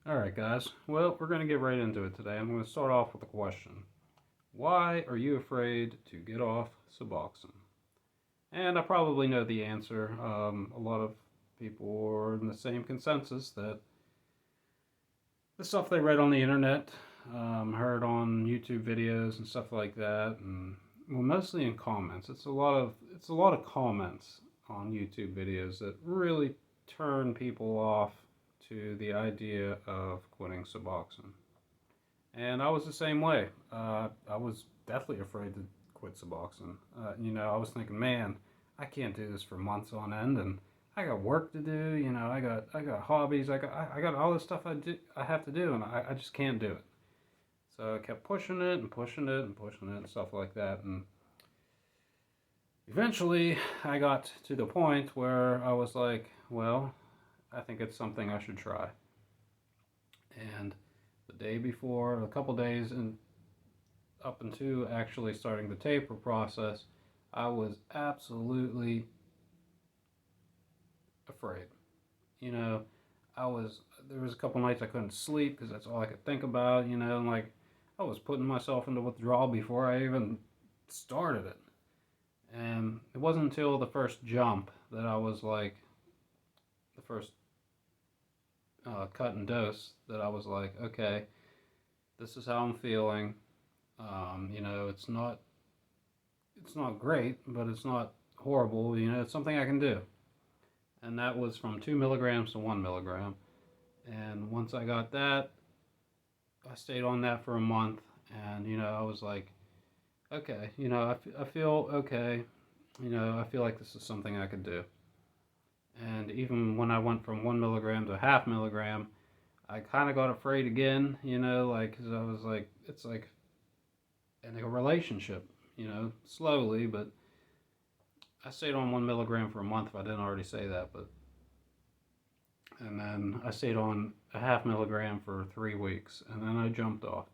Alright, guys. Well, we're going to get right into it today. I'm going to start off with a question. Why are you afraid to get off Suboxone? And I probably know the answer. A lot of people are in the same consensus that the stuff they read on the internet, heard on YouTube videos and stuff like that, and well, mostly in comments. It's a lot of comments on YouTube videos that really turn people off to the idea of quitting Suboxone. And I was the same way. I was deathly afraid to quit Suboxone. I was thinking, man, I can't do this for months on end, and I got work to do. I got hobbies. I got all this stuff I have to do, and I just can't do it. So I kept pushing it and pushing it and pushing it and stuff like that, and eventually I got to the point where I was like, well, I think it's something I should try. And the day before, a couple days and up into actually starting the taper process, I was absolutely afraid. You know, there was a couple nights I couldn't sleep because that's all I could think about, and like I was putting myself into withdrawal before I even started it. And it wasn't until the first jump that I was like, the first cut and dose, that I was like, okay, this is how I'm feeling. It's not great, but it's not horrible. It's something I can do. And that was from 2 milligrams to 1 milligram. And once I got that, I stayed on that for a month. And I was like, okay, I feel okay. I feel like this is something I could do. And even when I went from 1 milligram to half milligram, I kind of got afraid again. Like, cause I was like, it's like in a relationship. Slowly, but I stayed on 1 milligram for a month. If I didn't already say that, but and then I stayed on a half milligram for 3 weeks, and then I jumped off.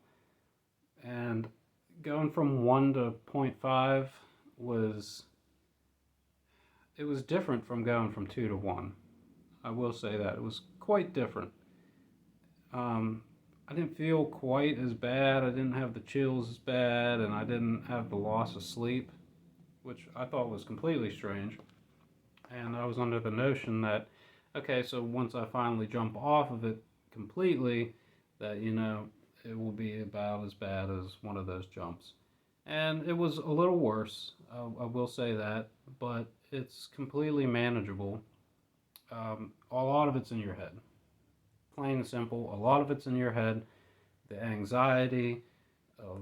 And going from 1 to zero point 0.5 was it was different from going from 2 to 1. I will say that it was quite different. Um, I didn't feel quite as bad. I didn't have the chills as bad, and I didn't have the loss of sleep, which I thought was completely strange. And I was under the notion that, okay, so once I finally jump off of it completely, that, it will be about as bad as one of those jumps. And it was a little worse, I will say that, but it's completely manageable. A lot of it's in your head. Plain and simple, a lot of it's in your head. The anxiety of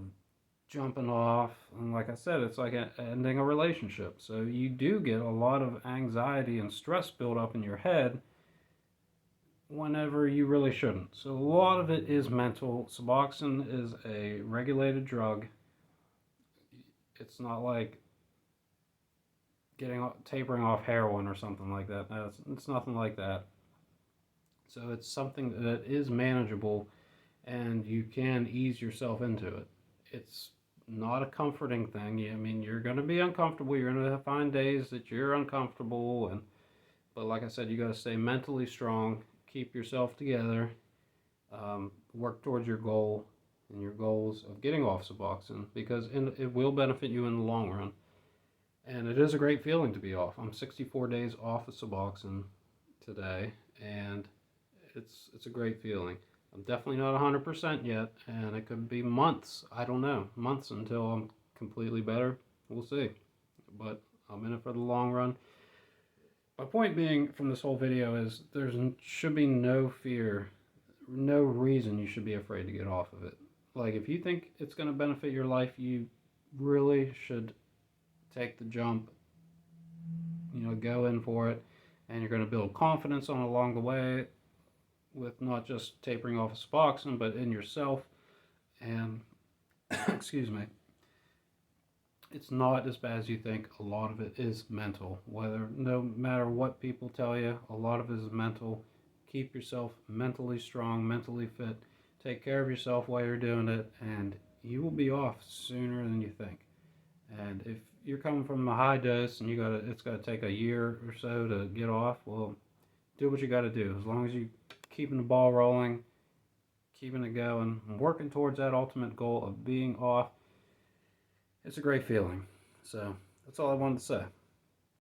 jumping off, and like I said, it's like ending a relationship. So you do get a lot of anxiety and stress built up in your head whenever you really shouldn't. So a lot of it is mental. Suboxone is a regulated drug. It's not like tapering off heroin or something like that. No, it's nothing like that. So it's something that is manageable, and you can ease yourself into it. It's not a comforting thing. I mean, you're going to be uncomfortable. You're going to find days that you're uncomfortable, but like I said, you got to stay mentally strong, keep yourself together, work towards your goal and your goals of getting off Suboxone, because it will benefit you in the long run. And it is a great feeling to be off. I'm 64 days off of Suboxone today, and it's a great feeling. I'm definitely not 100% yet, and it could be months. I don't know, months until I'm completely better. We'll see. But I'm in it for the long run. My point being from this whole video is there should be no fear, no reason you should be afraid to get off of it. Like, if you think it's going to benefit your life, you really should take the jump, go in for it, and you're going to build confidence on along the way with not just tapering off of Suboxone, but in yourself. And excuse me, it's not as bad as you think. A lot of it is mental. No matter what people tell you, a lot of it is mental. Keep yourself mentally strong, mentally fit. Take care of yourself while you're doing it, and you will be off sooner than you think. And if you're coming from a high dose and it's got to take a year or so to get off, well, do what you got to do. As long as you keeping the ball rolling, keeping it going, and working towards that ultimate goal of being off. It's a great feeling. So that's all I wanted to say.